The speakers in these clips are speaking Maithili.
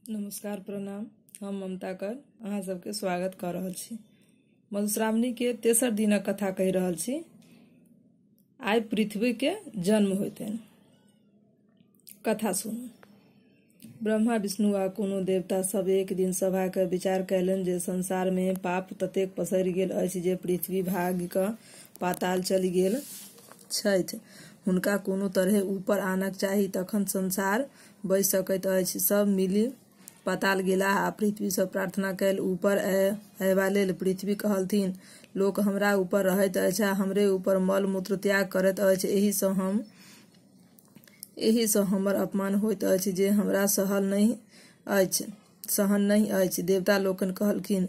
नमस्कार प्रणाम। हम ममता कर अहाँ सबके स्वागत कर रहल छी। मधुश्रावणी के तेसर दिनक कथा कहि रहल छी। आइ पृथ्वी के जन्म होइतनि। कथा सुनू। ब्रह्मा विष्णु आ कोनो देवता सब एक दिन सभा के विचार कयलनि जे संसार में पाप ततेक पसरि गेल अछि जे पृथ्वी भागि कऽ पाताल चलि गेल छथि। हुनका कोनो तरहे ऊपर आनक चाही, तखन संसार बचि सकैत अछि। सब मिली पाताल गेला आ पृथ्वी सँ प्रार्थना कयल ऊपर अयबा लेल। पृथ्वी कहलथिन, लोक हमरा ऊपर रहैत अछि आ हमरे ऊपर मल मूत्र त्याग करैत अछि। एहि सँ हमर अपमान होइत अछि जे हमरा सहन नहि अछि। देवता लोकनि कहलखिन,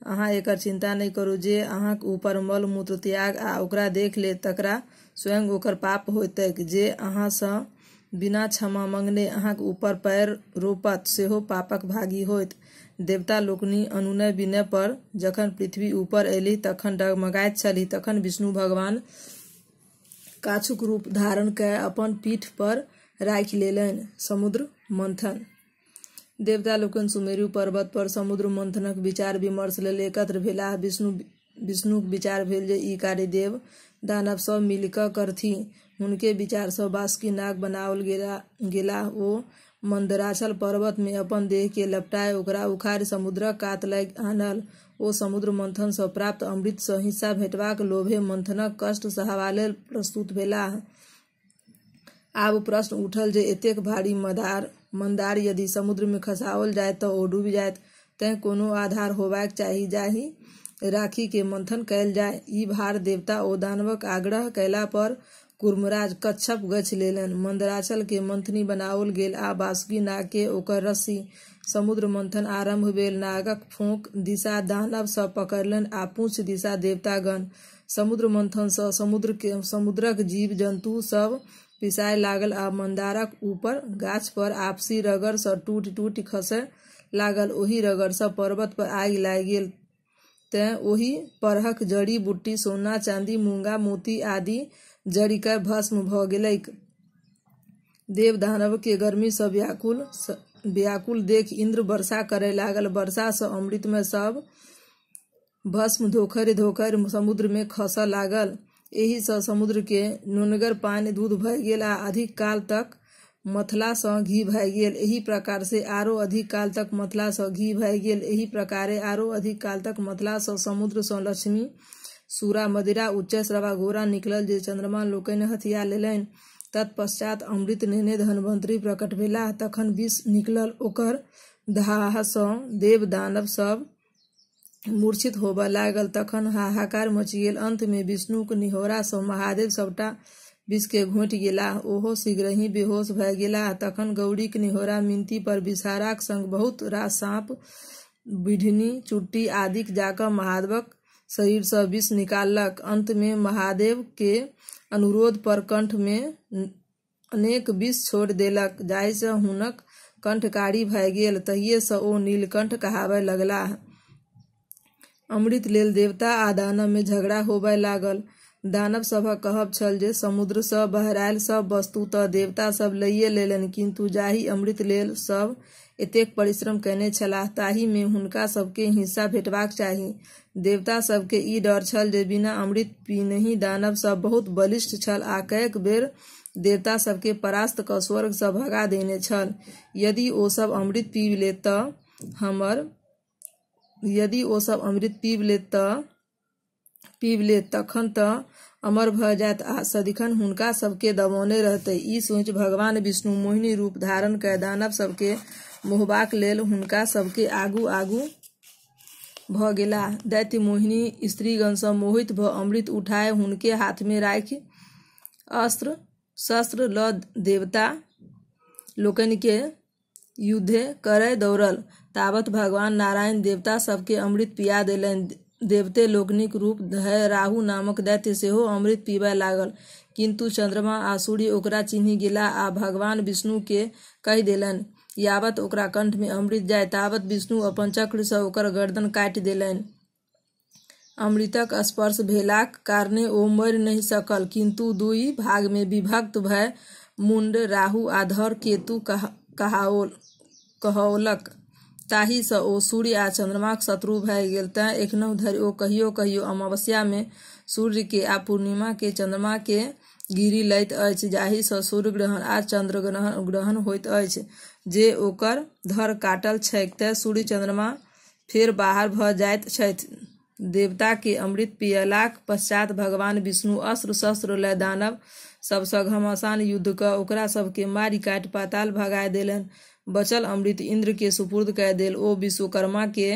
अहाँ एकर चिंता नहि करू। जे अहाँक ऊपर मल मूत्र त्याग आ ओकरा देख ले, तकरा स्वयं ओकर पाप होयतैक। जे अहाँ सँ बिना क्षमा मंगने अहाँक ऊपर पैर रोपत, सेहो पापक भागी होयत। देवता लोकनि अनुनय विनय पर जखन पृथ्वी ऊपर अयलीह तखन डगमगाइत छलीह। तखन विष्णु भगवान काछुक रूप धारण कय अपन पीठ पर राखि लेलनि। समुद्र मंथन। देवता लोकनि सुमेरु पर्वत पर समुद्र मंथनक विचार विमर्श लेल एकत्र भेलाह। विष्णुक विचार भेल जे ई कार्य देव दानव सब मिलि कऽ करथि। हुनके विचार सँ बासुकी नाग बनाओल गेलाह। ओ मंदराचल पर्वत में अपन देह के लपटाए ओकरा उखाड़ि समुद्रक कात लग आनल। ओ समुद्र मंथन सँ प्राप्त अमृत सँ हिस्सा भेटबाक लोभे मंथनक कष्ट सहबा लेल प्रस्तुत भेलाह। आब प्रश्न उठल जे एतेक भारी मंदार यदि समुद्र में खसाओल जाय तऽ ओ डूबि जायत। तें कोनो आधार होबाक चाही जाहि राखि के मंथन कयल जाय। ई भार देवता ओ दानवक आग्रह कयला पर कूर्मराज कच्छप गछि लेलनि। मंदराचल के मंथनी बनाओल गेल आ बासुकी नाग के ओकर रस्सी। समुद्र मंथन आरंभ भेल। नागक फोंक दिशा दानव सब पकड़लनि आ पूँछ दिशा देवतागण। समुद्र मंथन सँ समुद्रक जीव जंतु सब पिसाय लागल आ मंदारक ऊपर गाछ पर आपसी रगड़ सँ टूटि टूटि खसय लागल। ओहि रगड़ सँ पर्वत पर आगि लागि गेल। तें ओहि परहक जड़ी बूटी, सोना चांदी, मूंगा मोती आदि जरि कऽ भस्म भऽ गेलैक। देव दानव के गर्मी सँ व्याकुल देख इंद्र वर्षा करय लागल। वर्षा सँ अमृतमय सब भस्म धोखरि धोखरि समुद्र में खसय लागल। एहि सँ समुद्र के नुनगर पानि दूध भऽ गेल आ अधिक काल तक मथला सँ घी भऽ गेल। एहि प्रकार से आरो अधिक काल तक मथला सँ घी भऽ गेल। एहि प्रकारे आरो अधिक काल तक मथला सँ समुद्र सँ लक्ष्मी, सूरा, मदिरा, उच्चै श्रवा घोड़ा निकलल जे चंद्रमा लोकनि हथिया लेलनि। तत्पश्चात अमृत नेने धनवंतरी प्रकट भेलाह। तखन विष निकलल। ओकर दाह सँ देव दानव सब मूर्छित होबय लागल। तखन हाहाकार मचि गेल। अंत में विष्णुक निहोरा सँ महादेव सबटा विष के घोंटि गेलाह। ओहो शीघ्रहि बेहोश भऽ गेलाह। तखन गौरीक निहोरा मिनती पर विषहाराक संग बहुत रास साँप, बिढ़नी, चुट्टी आदिक जाकऽ महादेवक शरीर सँ विष निकाललक। अंत में महादेव के अनुरोध पर कंठ में अनेक विष छोड़ि देलक, जाहि सँ हुनक कंठ कारी भऽ गेल। तहिये सँ ओ नीलकंठ कहाबय लगलाह। अमृत लेल देवता आ दानव में झगड़ा होबय लागल। दानव सभक कहब छल जे समुद्र सँ बहरायल सब वस्तु तऽ देवता सब लइए लेलनि, किंतु जाहि अमृत लेल सब एतेक परिश्रम कयने छलाह, ताहि में हुनका सबके हिस्सा भेटबाक चाही। देवता सबके ई डर छल जे बिना अमृत पीनहि दानव सब बहुत बलिष्ठ छल आ कएक बेर देवता सबके परास्त कऽ स्वर्ग सँ भगा देने छल। यदि ओ सब अमृत पीब लेत तखन तऽ अमर भऽ जायत आ सदिखन हुनका सबके दबौने रहतै। ई सोचि भगवान विष्णु मोहिनी रूप धारण कय दानव सबके मोहबाक लेल हुनका सबके आगू आगू भऽ गेलाह। दैत्य मोहिनी स्त्रीगण सँ मोहित भऽ अमृत उठाए हुनके हाथ में राखि अस्त्र शस्त्र लऽ देवता लोकनि के युद्धे करय दौड़ल। ताबत भगवान नारायण देवता सबके अमृत पिया देलनि। देवते लोकनिक रूप धरि राहु नामक दैत्य सेहो अमृत पीबय लागल, किंतु चंद्रमा आ सूर्य ओकरा चिन्हि गेलाह आ भगवान विष्णु के कहि देलनि, यावत ओकरा कंठ में अमृत जाय ताबत विष्णु अपन चक्र सँ ओकर गर्दन काटि देलनि। अमृतक स्पर्श भेलाक कारणे ओ मरि नहि सकल, किंतु दुई भाग में विभक्त भऽ मुंड राहु आ धड़ केतु कहौलक। ताहि सँ ओ सूर्य आ चंद्रमाक शत्रु भए गेल। तेँ एखनहु धरि ओ कहियो कहियो अमावस्या में सूर्य के आ पूर्णिमा के चंद्रमा के गिरी लैत अछि, जाहि सँ सूर्य ग्रहण आ चंद्र ग्रहण होइत अछि जे ओकर धर काटल छैक। तेँ सूर्य चंद्रमा फेर बाहर भऽ जाइत छथि। देवता के अमृत पियलाक पश्चात भगवान विष्णु अस्त्र शस्त्र लय दानव सबसँ घमासान युद्ध कऽ ओकरा सबके मारि काटि पाताल भगा देलनि। बचल अमृत इंद्र के सुपुर्द कय देल। ओ विश्वकर्मा के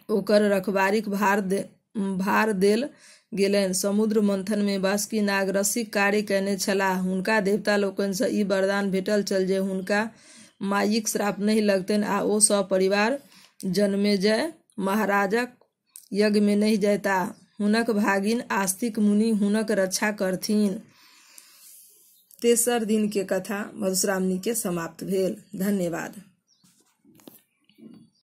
ओकर रखवारीक भार देल गेलनि। समुद्र मंथन में बासुकी नाग रस्सीक कार्य कयने छलाह। हुनका देवता लोकनि सँ ई वरदान भेटल छल जे हुनका मायिक श्राप नहि लगतनि आ ओ सपरिवार जनमेजय महाराजक यज्ञ में नहि जयताह। हुनक भागिन आस्तिक मुनि हुनक रक्षा करथिन। तेसर दिन के कथा मधुश्रावणी के समाप्त भेल। धन्यवाद।